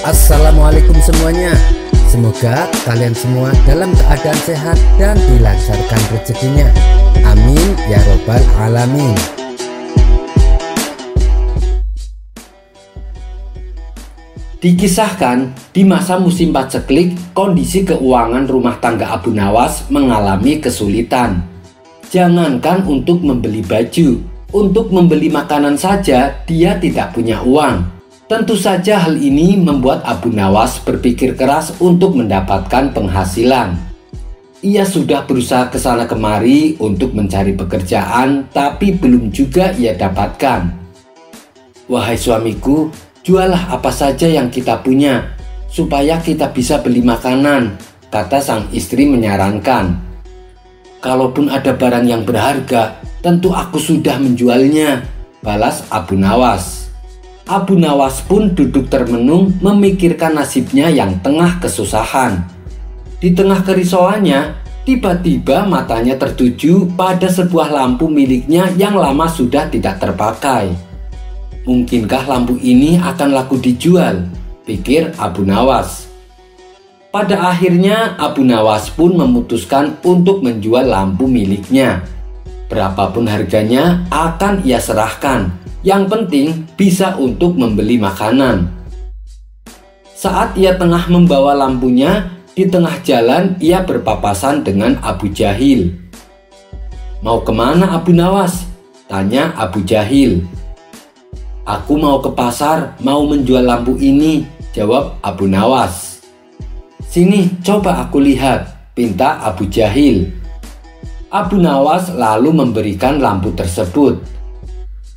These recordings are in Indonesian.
Assalamualaikum semuanya. Semoga kalian semua dalam keadaan sehat dan dilancarkan rezekinya. Amin ya robbal alamin. Dikisahkan di masa musim paceklik, kondisi keuangan rumah tangga Abu Nawas mengalami kesulitan. Jangankan untuk membeli baju, untuk membeli makanan saja dia tidak punya uang. Tentu saja hal ini membuat Abu Nawas berpikir keras untuk mendapatkan penghasilan. Ia sudah berusaha ke sana kemari untuk mencari pekerjaan, tapi belum juga ia dapatkan. "Wahai suamiku, jualah apa saja yang kita punya, supaya kita bisa beli makanan," kata sang istri menyarankan. "Kalaupun ada barang yang berharga, tentu aku sudah menjualnya," balas Abu Nawas. Abu Nawas pun duduk termenung memikirkan nasibnya yang tengah kesusahan. Di tengah kerisauannya, tiba-tiba matanya tertuju pada sebuah lampu miliknya yang lama sudah tidak terpakai. "Mungkinkah lampu ini akan laku dijual?" pikir Abu Nawas. Pada akhirnya Abu Nawas pun memutuskan untuk menjual lampu miliknya. Berapapun harganya akan ia serahkan. Yang penting bisa untuk membeli makanan. Saat ia tengah membawa lampunya, di tengah jalan ia berpapasan dengan Abu Jahil. "Mau kemana Abu Nawas?" tanya Abu Jahil. "Aku mau ke pasar, mau menjual lampu ini," jawab Abu Nawas. "Sini, coba aku lihat," pinta Abu Jahil. Abu Nawas lalu memberikan lampu tersebut.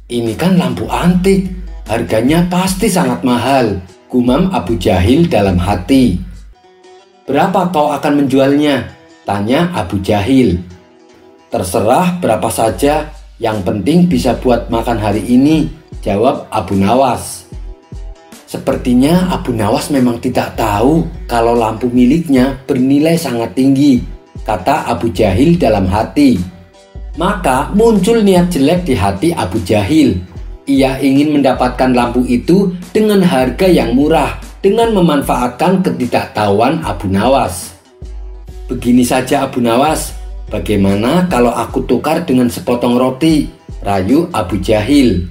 "Ini kan lampu antik, harganya pasti sangat mahal," gumam Abu Jahil dalam hati. "Berapa kau akan menjualnya?" tanya Abu Jahil. "Terserah berapa saja, yang penting bisa buat makan hari ini," jawab Abu Nawas. Sepertinya Abu Nawas memang tidak tahu kalau lampu miliknya bernilai sangat tinggi, kata Abu Jahil dalam hati. Maka muncul niat jelek di hati Abu Jahil. Ia ingin mendapatkan lampu itu dengan harga yang murah, dengan memanfaatkan ketidaktahuan Abu Nawas. "Begini saja Abu Nawas, bagaimana kalau aku tukar dengan sepotong roti?" rayu Abu Jahil.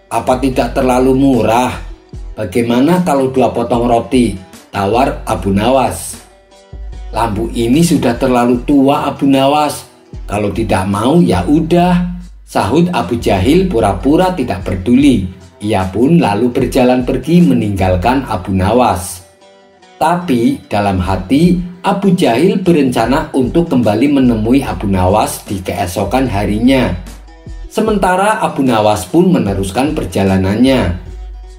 "Apa tidak terlalu murah? Bagaimana kalau 2 potong roti?" tawar Abu Nawas. "Lampu ini sudah terlalu tua Abu Nawas. Kalau tidak mau ya udah," sahut Abu Jahil pura-pura tidak peduli. Ia pun lalu berjalan pergi meninggalkan Abu Nawas. Tapi dalam hati Abu Jahil berencana untuk kembali menemui Abu Nawas di keesokan harinya. Sementara Abu Nawas pun meneruskan perjalanannya.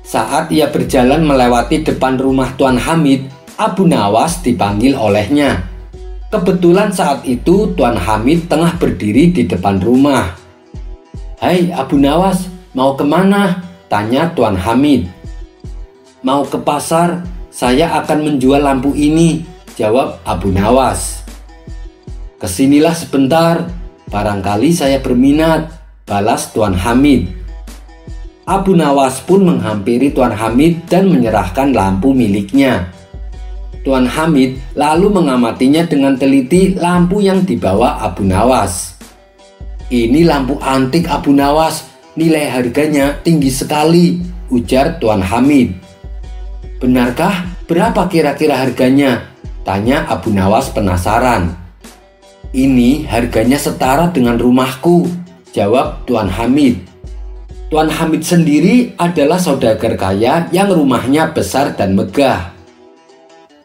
Saat ia berjalan melewati depan rumah Tuan Hamid, Abu Nawas dipanggil olehnya. Kebetulan saat itu Tuan Hamid tengah berdiri di depan rumah. "Hai Abu Nawas, mau kemana?" tanya Tuan Hamid. "Mau ke pasar, saya akan menjual lampu ini," jawab Abu Nawas. "Kesinilah sebentar, barangkali saya berminat," balas Tuan Hamid. Abu Nawas pun menghampiri Tuan Hamid dan menyerahkan lampu miliknya. Tuan Hamid lalu mengamatinya dengan teliti lampu yang dibawa Abu Nawas. "Ini lampu antik Abu Nawas, nilai harganya tinggi sekali," ujar Tuan Hamid. "Benarkah? Berapa kira-kira harganya?" tanya Abu Nawas penasaran. "Ini harganya setara dengan rumahku," jawab Tuan Hamid. Tuan Hamid sendiri adalah saudagar kaya yang rumahnya besar dan megah.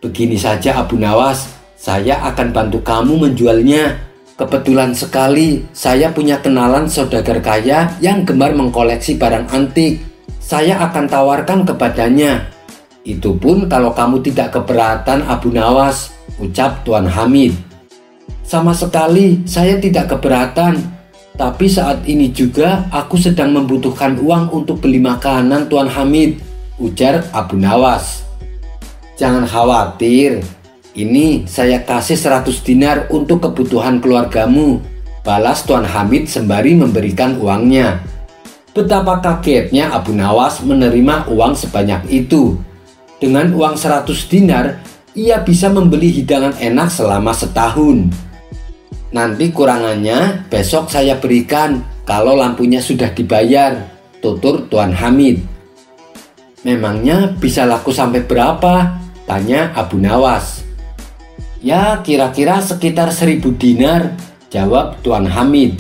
"Begini saja Abu Nawas, saya akan bantu kamu menjualnya. Kebetulan sekali saya punya kenalan saudagar kaya yang gemar mengkoleksi barang antik. Saya akan tawarkan kepadanya. Itu pun kalau kamu tidak keberatan Abu Nawas," ucap Tuan Hamid. "Sama sekali saya tidak keberatan. Tapi saat ini juga aku sedang membutuhkan uang untuk beli makanan Tuan Hamid," ujar Abu Nawas. "Jangan khawatir, ini saya kasih 100 dinar untuk kebutuhan keluargamu," balas Tuan Hamid sembari memberikan uangnya. Betapa kagetnya Abu Nawas menerima uang sebanyak itu. Dengan uang 100 dinar, ia bisa membeli hidangan enak selama setahun. Nanti kurangannya besok saya berikan kalau lampunya sudah dibayar, tutur Tuan Hamid. Memangnya bisa laku sampai berapa? Tanya Abu Nawas. Ya, kira-kira sekitar 1000 dinar, jawab Tuan Hamid.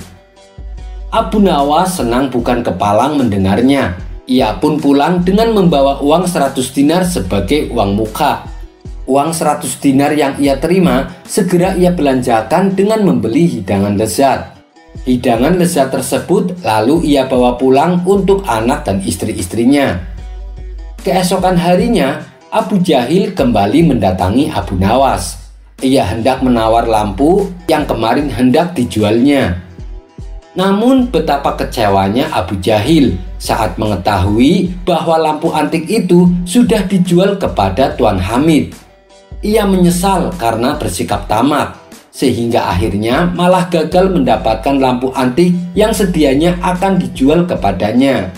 Abu Nawas senang bukan kepalang mendengarnya. Ia pun pulang dengan membawa uang 100 dinar sebagai uang muka. Uang 100 dinar yang ia terima segera ia belanjakan dengan membeli hidangan lezat. Hidangan lezat tersebut lalu ia bawa pulang untuk anak dan istri-istrinya. Keesokan harinya, Abu Jahil kembali mendatangi Abu Nawas. Ia hendak menawar lampu yang kemarin hendak dijualnya. Namun betapa kecewanya Abu Jahil saat mengetahui bahwa lampu antik itu sudah dijual kepada Tuan Hamid. Ia menyesal karena bersikap tamak, sehingga akhirnya malah gagal mendapatkan lampu antik yang sedianya akan dijual kepadanya.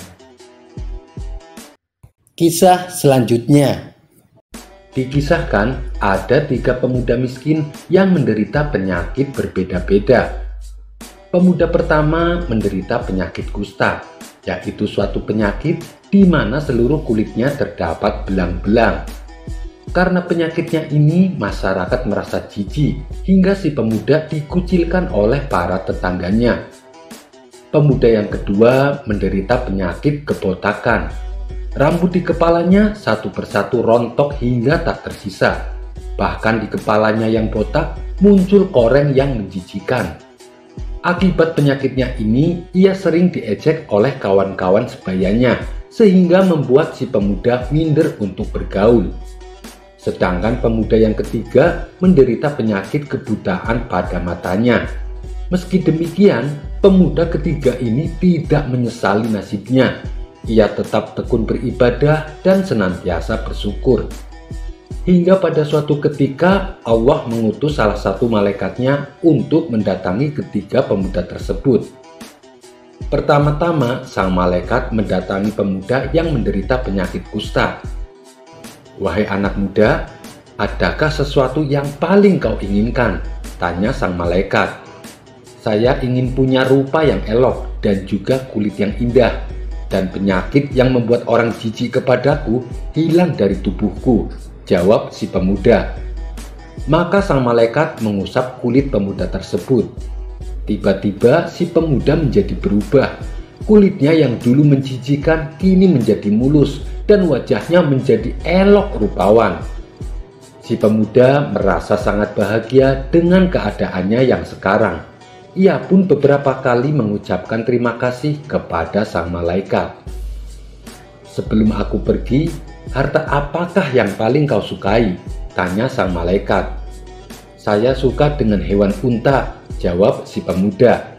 Kisah selanjutnya. Dikisahkan ada 3 pemuda miskin yang menderita penyakit berbeda-beda. Pemuda pertama menderita penyakit kusta, yaitu suatu penyakit di mana seluruh kulitnya terdapat belang-belang. Karena penyakitnya ini, masyarakat merasa jijik hingga si pemuda dikucilkan oleh para tetangganya. Pemuda yang kedua menderita penyakit kebotakan. Rambut di kepalanya satu persatu rontok hingga tak tersisa. Bahkan di kepalanya yang botak muncul koreng yang menjijikan. Akibat penyakitnya ini, ia sering diejek oleh kawan-kawan sebayanya, sehingga membuat si pemuda minder untuk bergaul. Sedangkan pemuda yang ketiga menderita penyakit kebutaan pada matanya. Meski demikian, pemuda ketiga ini tidak menyesali nasibnya. Ia tetap tekun beribadah dan senantiasa bersyukur. Hingga pada suatu ketika Allah mengutus salah satu malaikatnya untuk mendatangi ketiga pemuda tersebut. Pertama-tama sang malaikat mendatangi pemuda yang menderita penyakit kusta. "Wahai anak muda, adakah sesuatu yang paling kau inginkan?" tanya sang malaikat. "Saya ingin punya rupa yang elok dan juga kulit yang indah, dan penyakit yang membuat orang jijik kepadaku hilang dari tubuhku," jawab si pemuda. Maka sang malaikat mengusap kulit pemuda tersebut. Tiba-tiba si pemuda menjadi berubah. Kulitnya yang dulu menjijikan kini menjadi mulus dan wajahnya menjadi elok rupawan. Si pemuda merasa sangat bahagia dengan keadaannya yang sekarang. Ia pun beberapa kali mengucapkan terima kasih kepada sang malaikat. "Sebelum aku pergi, harta apakah yang paling kau sukai?" tanya sang malaikat. "Saya suka dengan hewan unta," jawab si pemuda.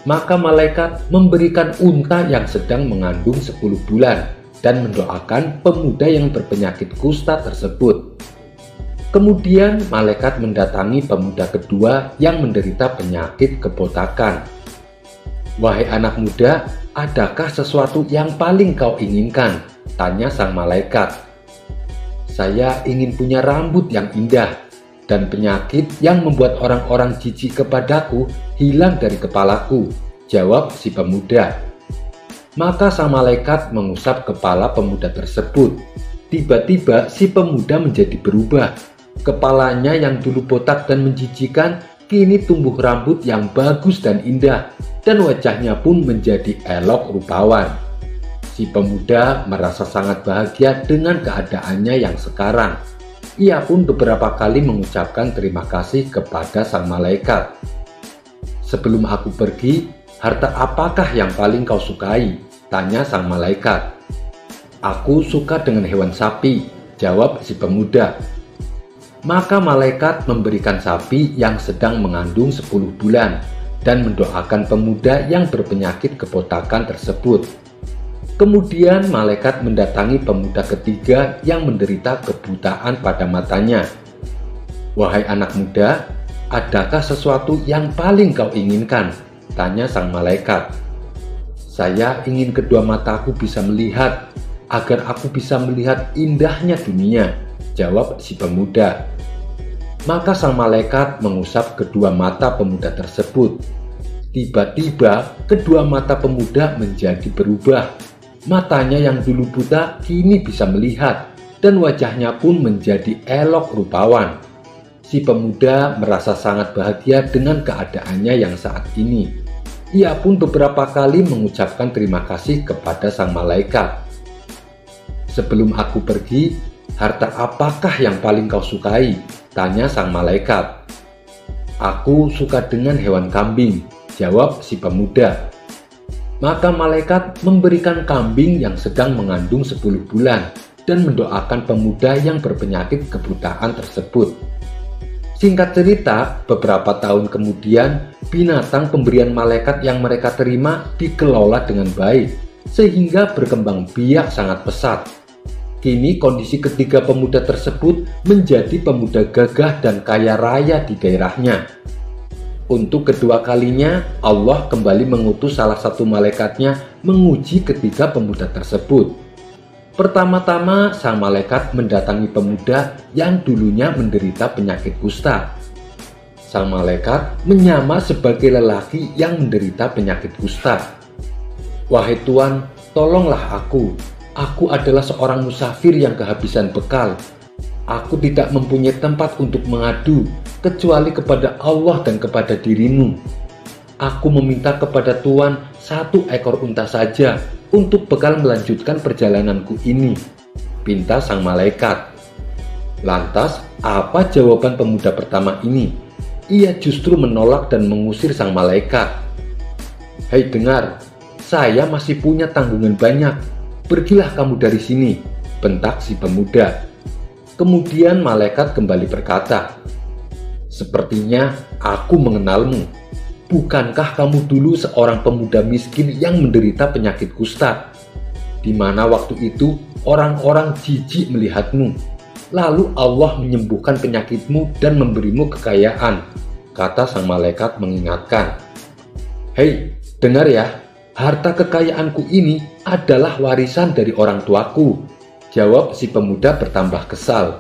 Maka malaikat memberikan unta yang sedang mengandung 10 bulan dan mendoakan pemuda yang berpenyakit kusta tersebut. Kemudian malaikat mendatangi pemuda kedua yang menderita penyakit kebotakan. "Wahai anak muda, adakah sesuatu yang paling kau inginkan?" tanya sang malaikat. "Saya ingin punya rambut yang indah dan penyakit yang membuat orang-orang jijik kepadaku hilang dari kepalaku," jawab si pemuda. Maka sang malaikat mengusap kepala pemuda tersebut. Tiba-tiba si pemuda menjadi berubah. Kepalanya yang dulu botak dan menjijikan kini tumbuh rambut yang bagus dan indah, dan wajahnya pun menjadi elok rupawan. Si pemuda merasa sangat bahagia dengan keadaannya yang sekarang. Ia pun beberapa kali mengucapkan terima kasih kepada sang malaikat. "Sebelum aku pergi, harta apakah yang paling kau sukai?" tanya sang malaikat. "Aku suka dengan hewan sapi," jawab si pemuda. Maka malaikat memberikan sapi yang sedang mengandung 10 bulan dan mendoakan pemuda yang berpenyakit kebotakan tersebut. Kemudian malaikat mendatangi pemuda ketiga yang menderita kebutaan pada matanya. "Wahai anak muda, adakah sesuatu yang paling kau inginkan?" tanya sang malaikat. "Saya ingin kedua mataku bisa melihat agar aku bisa melihat indahnya dunia, jawab si pemuda. Maka sang malaikat mengusap kedua mata pemuda tersebut. Tiba-tiba kedua mata pemuda menjadi berubah. Matanya yang dulu buta kini bisa melihat, dan wajahnya pun menjadi elok rupawan. Si pemuda merasa sangat bahagia dengan keadaannya yang saat ini. Ia pun beberapa kali mengucapkan terima kasih kepada sang malaikat. "Sebelum aku pergi, harta apakah yang paling kau sukai?" tanya sang malaikat. "Aku suka dengan hewan kambing," jawab si pemuda. Maka malaikat memberikan kambing yang sedang mengandung 10 bulan dan mendoakan pemuda yang berpenyakit kebutaan tersebut. Singkat cerita, beberapa tahun kemudian, binatang pemberian malaikat yang mereka terima dikelola dengan baik, sehingga berkembang biak sangat pesat. Kini kondisi ketiga pemuda tersebut menjadi pemuda gagah dan kaya raya di daerahnya. Untuk kedua kalinya, Allah kembali mengutus salah satu malaikatnya menguji ketiga pemuda tersebut. Pertama-tama, sang malaikat mendatangi pemuda yang dulunya menderita penyakit kusta. Sang malaikat menyamar sebagai lelaki yang menderita penyakit kusta. "Wahai Tuan, tolonglah aku. Aku adalah seorang musafir yang kehabisan bekal. Aku tidak mempunyai tempat untuk mengadu, kecuali kepada Allah dan kepada dirimu. Aku meminta kepada Tuan 1 ekor unta saja untuk bekal melanjutkan perjalananku ini," pinta sang malaikat. Lantas, apa jawaban pemuda pertama ini? Ia justru menolak dan mengusir sang malaikat. "Hei dengar, saya masih punya tanggungan banyak. Pergilah kamu dari sini," bentak si pemuda. Kemudian malaikat kembali berkata, "Sepertinya aku mengenalmu. Bukankah kamu dulu seorang pemuda miskin yang menderita penyakit kusta? Di mana waktu itu orang-orang jijik melihatmu. Lalu Allah menyembuhkan penyakitmu dan memberimu kekayaan," kata sang malaikat mengingatkan. "Hei, dengar ya, harta kekayaanku ini adalah warisan dari orang tuaku," jawab si pemuda bertambah kesal.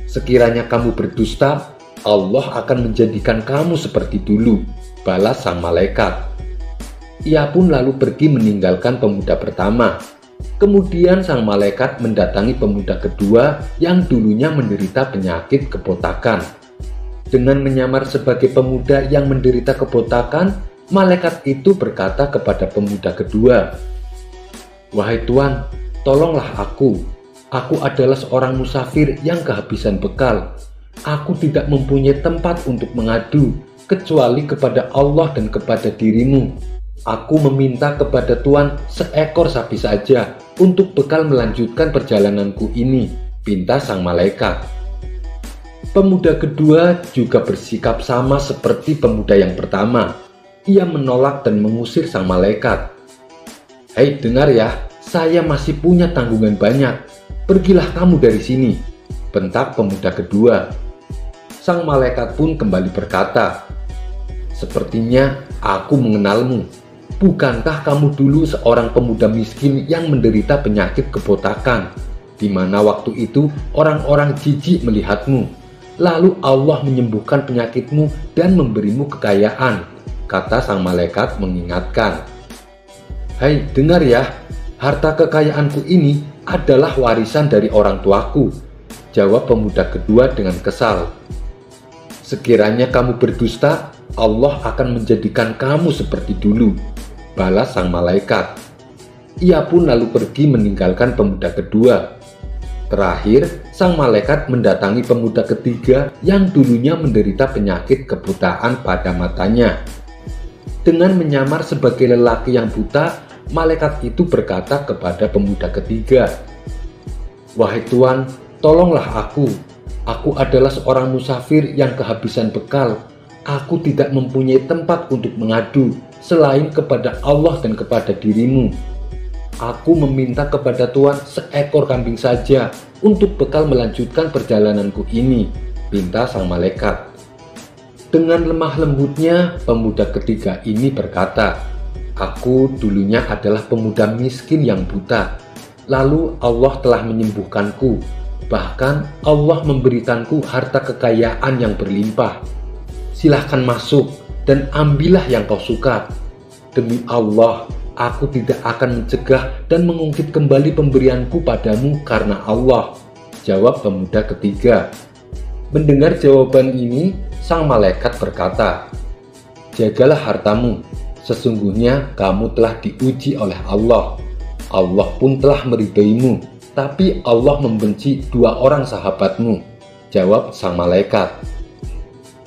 "Sekiranya kamu berdusta, Allah akan menjadikan kamu seperti dulu," balas sang malaikat. Ia pun lalu pergi meninggalkan pemuda pertama. Kemudian sang malaikat mendatangi pemuda kedua yang dulunya menderita penyakit kebotakan. Dengan menyamar sebagai pemuda yang menderita kebotakan, malaikat itu berkata kepada pemuda kedua, "Wahai Tuan, tolonglah aku. Aku adalah seorang musafir yang kehabisan bekal. Aku tidak mempunyai tempat untuk mengadu, kecuali kepada Allah dan kepada dirimu. Aku meminta kepada Tuan 1 ekor sapi saja untuk bekal melanjutkan perjalananku ini," pinta sang malaikat. Pemuda kedua juga bersikap sama seperti pemuda yang pertama. Ia menolak dan mengusir sang malaikat. "Hei dengar ya, saya masih punya tanggungan banyak. Pergilah kamu dari sini," bentak pemuda kedua. Sang malaikat pun kembali berkata, "Sepertinya aku mengenalmu. Bukankah kamu dulu seorang pemuda miskin yang menderita penyakit kebotakan, di mana waktu itu orang-orang jijik melihatmu. Lalu Allah menyembuhkan penyakitmu dan memberimu kekayaan," kata sang malaikat mengingatkan. "Hai, dengar ya, harta kekayaanku ini adalah warisan dari orang tuaku," jawab pemuda kedua dengan kesal. "Sekiranya kamu berdusta, Allah akan menjadikan kamu seperti dulu," balas sang malaikat. Ia pun lalu pergi meninggalkan pemuda kedua. Terakhir, sang malaikat mendatangi pemuda ketiga yang dulunya menderita penyakit kebutaan pada matanya. Dengan menyamar sebagai lelaki yang buta, malaikat itu berkata kepada pemuda ketiga, "Wahai Tuan, tolonglah aku. Aku adalah seorang musafir yang kehabisan bekal. Aku tidak mempunyai tempat untuk mengadu selain kepada Allah dan kepada dirimu. Aku meminta kepada Tuan 1 ekor kambing saja untuk bekal melanjutkan perjalananku ini," pinta sang malaikat. Dengan lemah lembutnya, pemuda ketiga ini berkata, "Aku dulunya adalah pemuda miskin yang buta. Lalu Allah telah menyembuhkanku. Bahkan Allah memberikanku harta kekayaan yang berlimpah. Silahkan masuk dan ambillah yang kau suka. Demi Allah, aku tidak akan mencegah dan mengungkit kembali pemberianku padamu karena Allah, jawab pemuda ketiga. Mendengar jawaban ini, sang malaikat berkata, jagalah hartamu, sesungguhnya kamu telah diuji oleh Allah. Allah pun telah meridaimu, tapi Allah membenci dua orang sahabatmu, jawab sang malaikat.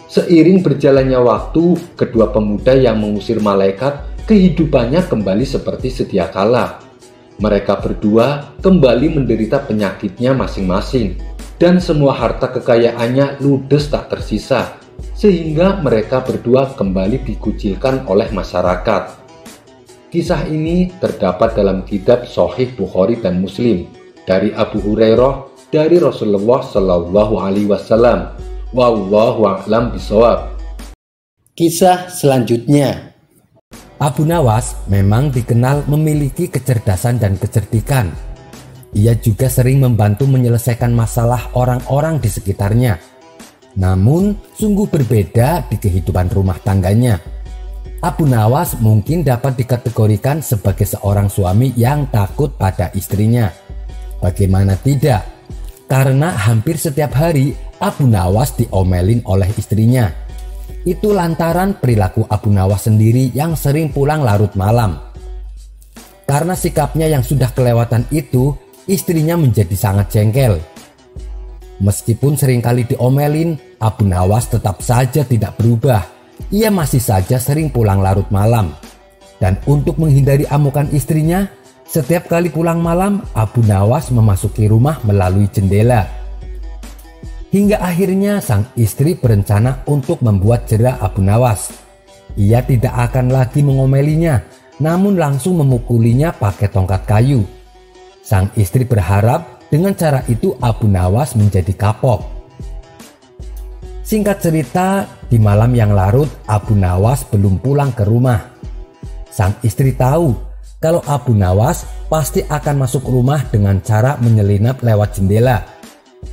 Seiring berjalannya waktu, kedua pemuda yang mengusir malaikat kehidupannya kembali seperti sedia kala. Mereka berdua kembali menderita penyakitnya masing-masing, dan semua harta kekayaannya ludes tak tersisa, sehingga mereka berdua kembali dikucilkan oleh masyarakat. Kisah ini terdapat dalam kitab Sahih Bukhari dan Muslim dari Abu Hurairah dari Rasulullah Shallallahu Alaihi Wasallam. Wallahu a'lam bishawab. Kisah selanjutnya. Abu Nawas memang dikenal memiliki kecerdasan dan kecerdikan. Ia juga sering membantu menyelesaikan masalah orang-orang di sekitarnya. Namun, sungguh berbeda di kehidupan rumah tangganya. Abu Nawas mungkin dapat dikategorikan sebagai seorang suami yang takut pada istrinya. Bagaimana tidak? Karena hampir setiap hari Abu Nawas diomelin oleh istrinya. Itu lantaran perilaku Abu Nawas sendiri yang sering pulang larut malam. Karena sikapnya yang sudah kelewatan itu, istrinya menjadi sangat jengkel. Meskipun seringkali diomelin, Abu Nawas tetap saja tidak berubah. Ia masih saja sering pulang larut malam. Dan untuk menghindari amukan istrinya, setiap kali pulang malam, Abu Nawas memasuki rumah melalui jendela. Hingga akhirnya sang istri berencana untuk membuat jera Abu Nawas. Ia tidak akan lagi mengomelinya, namun langsung memukulinya pakai tongkat kayu. Sang istri berharap dengan cara itu Abu Nawas menjadi kapok. Singkat cerita, di malam yang larut Abu Nawas belum pulang ke rumah. Sang istri tahu kalau Abu Nawas pasti akan masuk rumah dengan cara menyelinap lewat jendela.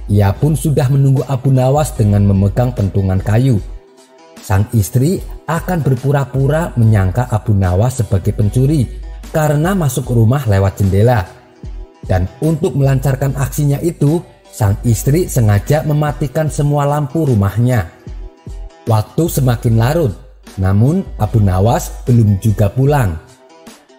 Ia pun sudah menunggu Abu Nawas dengan memegang pentungan kayu. Sang istri akan berpura-pura menyangka Abu Nawas sebagai pencuri karena masuk rumah lewat jendela. Dan untuk melancarkan aksinya itu, sang istri sengaja mematikan semua lampu rumahnya. Waktu semakin larut, namun Abu Nawas belum juga pulang.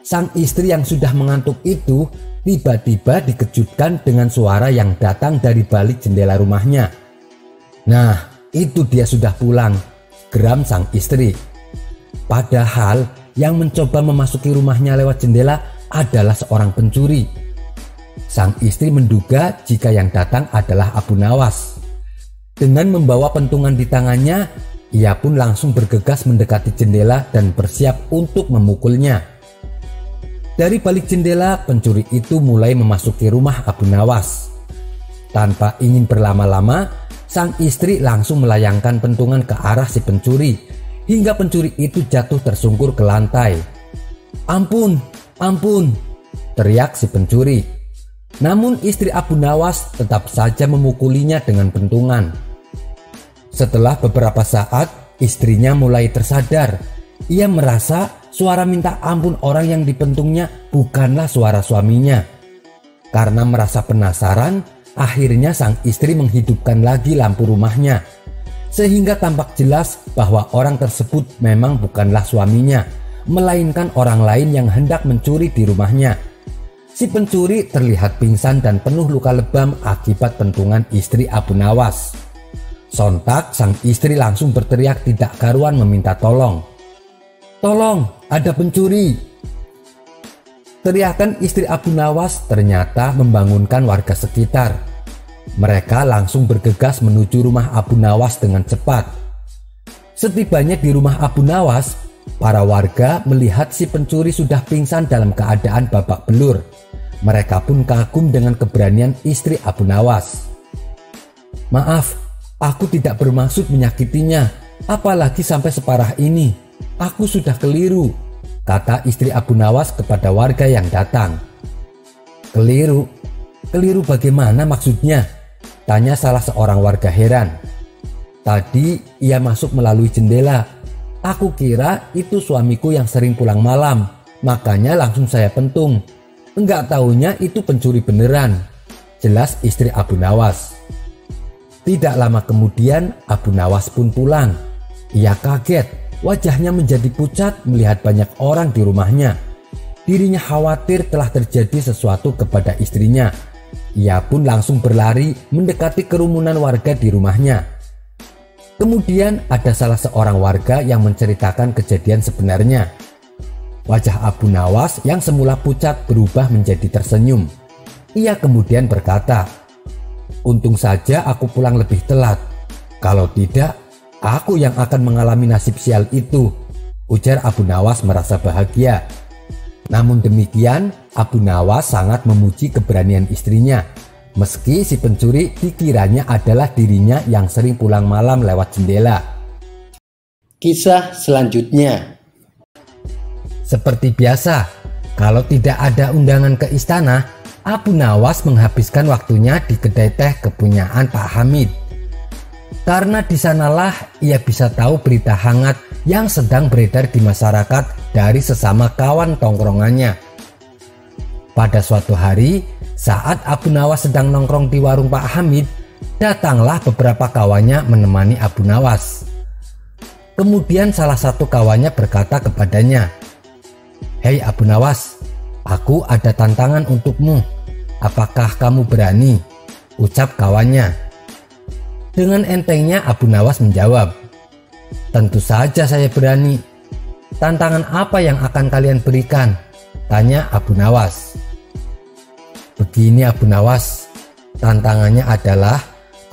Sang istri yang sudah mengantuk itu tiba-tiba dikejutkan dengan suara yang datang dari balik jendela rumahnya. Nah, itu dia sudah pulang, geram sang istri. Padahal yang mencoba memasuki rumahnya lewat jendela adalah seorang pencuri. Sang istri menduga jika yang datang adalah Abu Nawas. Dengan membawa pentungan di tangannya, ia pun langsung bergegas mendekati jendela dan bersiap untuk memukulnya. Dari balik jendela, pencuri itu mulai memasuki rumah Abu Nawas. Tanpa ingin berlama-lama, sang istri langsung melayangkan pentungan ke arah si pencuri, hingga pencuri itu jatuh tersungkur ke lantai. "Ampun, ampun!" teriak si pencuri. Namun istri Abu Nawas tetap saja memukulinya dengan pentungan. Setelah beberapa saat, istrinya mulai tersadar. Ia merasa suara minta ampun orang yang dipentungnya bukanlah suara suaminya. Karena merasa penasaran, akhirnya sang istri menghidupkan lagi lampu rumahnya. Sehingga tampak jelas bahwa orang tersebut memang bukanlah suaminya, melainkan orang lain yang hendak mencuri di rumahnya. Si pencuri terlihat pingsan dan penuh luka lebam akibat pentungan istri Abu Nawas. Sontak sang istri langsung berteriak tidak karuan meminta tolong. "Tolong, ada pencuri!" Teriakan istri Abu Nawas ternyata membangunkan warga sekitar. Mereka langsung bergegas menuju rumah Abu Nawas dengan cepat. Setibanya di rumah Abu Nawas, para warga melihat si pencuri sudah pingsan dalam keadaan babak belur. Mereka pun kagum dengan keberanian istri Abu Nawas. "Maaf, aku tidak bermaksud menyakitinya, apalagi sampai separah ini. Aku sudah keliru," kata istri Abu Nawas kepada warga yang datang. Keliru? Keliru bagaimana maksudnya? Tanya salah seorang warga heran. Tadi ia masuk melalui jendela. Aku kira itu suamiku yang sering pulang malam, makanya langsung saya pentung. Enggak taunya itu pencuri beneran, jelas istri Abu Nawas. Tidak lama kemudian Abu Nawas pun pulang. Ia kaget, wajahnya menjadi pucat melihat banyak orang di rumahnya. Dirinya khawatir telah terjadi sesuatu kepada istrinya. Ia pun langsung berlari mendekati kerumunan warga di rumahnya. Kemudian ada salah seorang warga yang menceritakan kejadian sebenarnya. Wajah Abu Nawas yang semula pucat berubah menjadi tersenyum. Ia kemudian berkata, "Untung saja aku pulang lebih telat. Kalau tidak, aku yang akan mengalami nasib sial itu," ujar Abu Nawas merasa bahagia. Namun demikian, Abu Nawas sangat memuji keberanian istrinya. Meski si pencuri dikiranya adalah dirinya yang sering pulang malam lewat jendela. Kisah selanjutnya. Seperti biasa, kalau tidak ada undangan ke istana, Abu Nawas menghabiskan waktunya di kedai teh kepunyaan Pak Hamid. Karena di sanalah ia bisa tahu berita hangat yang sedang beredar di masyarakat dari sesama kawan tongkrongannya. Pada suatu hari, saat Abu Nawas sedang nongkrong di warung Pak Hamid, datanglah beberapa kawannya menemani Abu Nawas. Kemudian salah satu kawannya berkata kepadanya, "Hei Abu Nawas, aku ada tantangan untukmu. Apakah kamu berani?" ucap kawannya. Dengan entengnya Abu Nawas menjawab, "Tentu saja saya berani. Tantangan apa yang akan kalian berikan?" tanya Abu Nawas. "Begini Abu Nawas, tantangannya adalah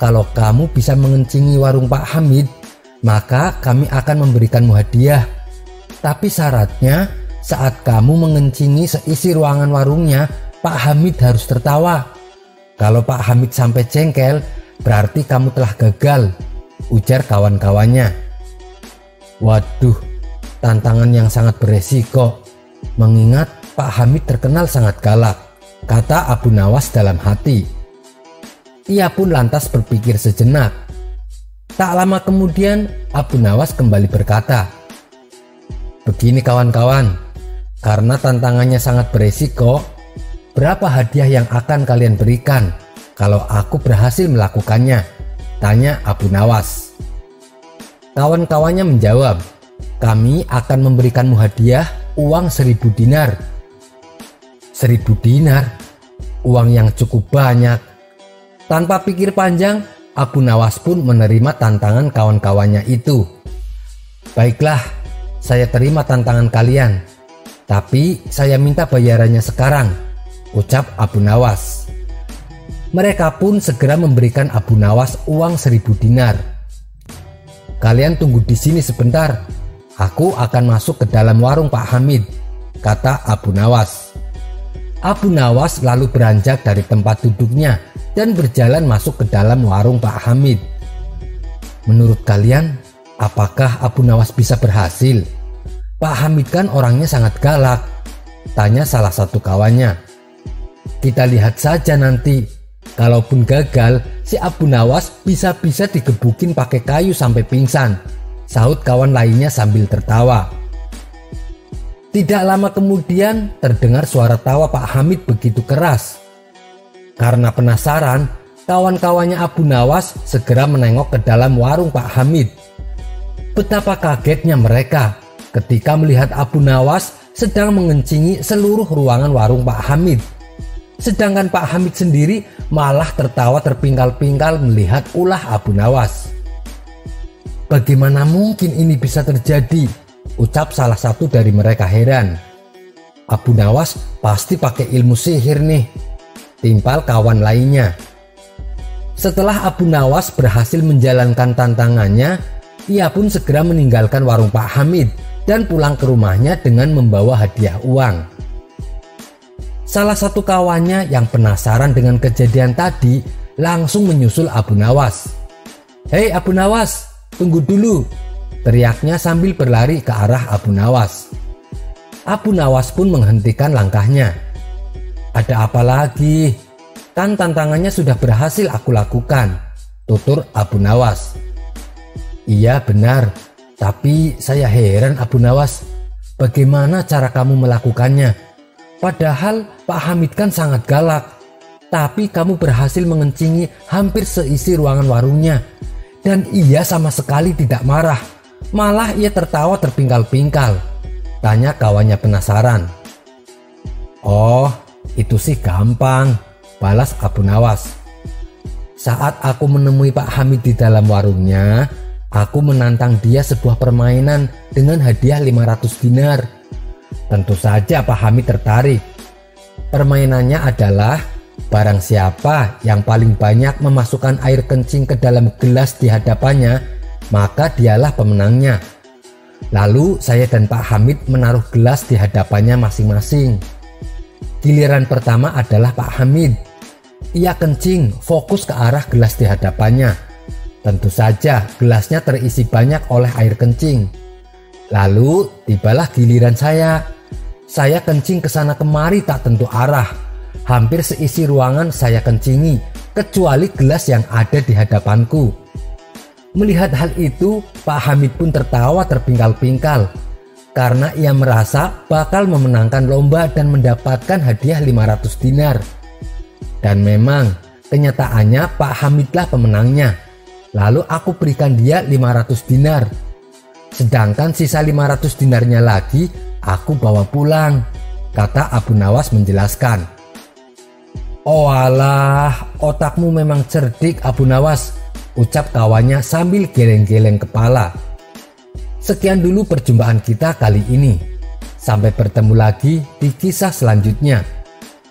kalau kamu bisa mengencingi warung Pak Hamid, maka kami akan memberikanmu hadiah. Tapi syaratnya saat kamu mengencingi seisi ruangan warungnya, Pak Hamid harus tertawa. Kalau Pak Hamid sampai jengkel, berarti kamu telah gagal," ujar kawan-kawannya. Waduh, tantangan yang sangat beresiko. Mengingat Pak Hamid terkenal sangat galak, kata Abu Nawas dalam hati. Ia pun lantas berpikir sejenak. Tak lama kemudian Abu Nawas kembali berkata, "Begini kawan-kawan, karena tantangannya sangat beresiko, berapa hadiah yang akan kalian berikan kalau aku berhasil melakukannya?" tanya Abu Nawas. Kawan-kawannya menjawab, "Kami akan memberikanmu hadiah uang 1000 dinar. 1000 dinar? Uang yang cukup banyak." Tanpa pikir panjang, Abu Nawas pun menerima tantangan kawan-kawannya itu. "Baiklah, saya terima tantangan kalian. Tapi saya minta bayarannya sekarang," ucap Abu Nawas. Mereka pun segera memberikan Abu Nawas uang 1000 dinar. "Kalian tunggu di sini sebentar. Aku akan masuk ke dalam warung Pak Hamid," kata Abu Nawas. Abu Nawas lalu beranjak dari tempat duduknya dan berjalan masuk ke dalam warung Pak Hamid. "Menurut kalian, apakah Abu Nawas bisa berhasil? Pak Hamid kan orangnya sangat galak," tanya salah satu kawannya. "Kita lihat saja nanti. Kalaupun gagal, si Abu Nawas bisa-bisa digebukin pakai kayu sampai pingsan," sahut kawan lainnya sambil tertawa. Tidak lama kemudian terdengar suara tawa Pak Hamid begitu keras. Karena penasaran, kawan-kawannya Abu Nawas segera menengok ke dalam warung Pak Hamid. Betapa kagetnya mereka ketika melihat Abu Nawas sedang mengencingi seluruh ruangan warung Pak Hamid. Sedangkan Pak Hamid sendiri malah tertawa terpingkal-pingkal melihat ulah Abu Nawas. "Bagaimana mungkin ini bisa terjadi?" ucap salah satu dari mereka heran. "Abu Nawas pasti pakai ilmu sihir nih," timpal kawan lainnya. Setelah Abu Nawas berhasil menjalankan tantangannya, ia pun segera meninggalkan warung Pak Hamid dan pulang ke rumahnya dengan membawa hadiah uang. Salah satu kawannya yang penasaran dengan kejadian tadi langsung menyusul Abu Nawas. "Hei Abu Nawas, tunggu dulu," teriaknya sambil berlari ke arah Abu Nawas. Abu Nawas pun menghentikan langkahnya. Ada apa lagi? Kan tantangannya sudah berhasil aku lakukan, tutur Abu Nawas. Iya benar, tapi saya heran Abu Nawas, bagaimana cara kamu melakukannya? Padahal Pak Hamid kan sangat galak, tapi kamu berhasil mengencingi hampir seisi ruangan warungnya. Dan ia sama sekali tidak marah, malah ia tertawa terpingkal-pingkal. Tanya kawannya penasaran. Oh, itu sih gampang, balas Abu Nawas. Saat aku menemui Pak Hamid di dalam warungnya, aku menantang dia sebuah permainan dengan hadiah 500 dinar. Tentu saja Pak Hamid tertarik. Permainannya adalah barang siapa yang paling banyak memasukkan air kencing ke dalam gelas di hadapannya, maka dialah pemenangnya. Lalu saya dan Pak Hamid menaruh gelas di hadapannya masing-masing. Giliran pertama adalah Pak Hamid. Ia kencing fokus ke arah gelas di hadapannya. Tentu saja gelasnya terisi banyak oleh air kencing. Lalu tibalah giliran saya. Saya kencing ke sana kemari tak tentu arah. Hampir seisi ruangan saya kencingi, kecuali gelas yang ada di hadapanku. Melihat hal itu, Pak Hamid pun tertawa terpingkal-pingkal. Karena ia merasa bakal memenangkan lomba dan mendapatkan hadiah 500 dinar. Dan memang kenyataannya Pak Hamidlah pemenangnya. Lalu aku berikan dia 500 dinar. Sedangkan sisa 500 dinarnya lagi aku bawa pulang, kata Abu Nawas menjelaskan. Oh alah, otakmu memang cerdik Abu Nawas, ucap kawannya sambil geleng-geleng kepala. Sekian dulu perjumpaan kita kali ini. Sampai bertemu lagi di kisah selanjutnya.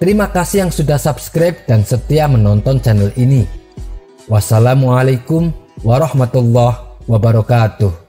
Terima kasih yang sudah subscribe dan setia menonton channel ini. Wassalamualaikum warahmatullahi wabarakatuh.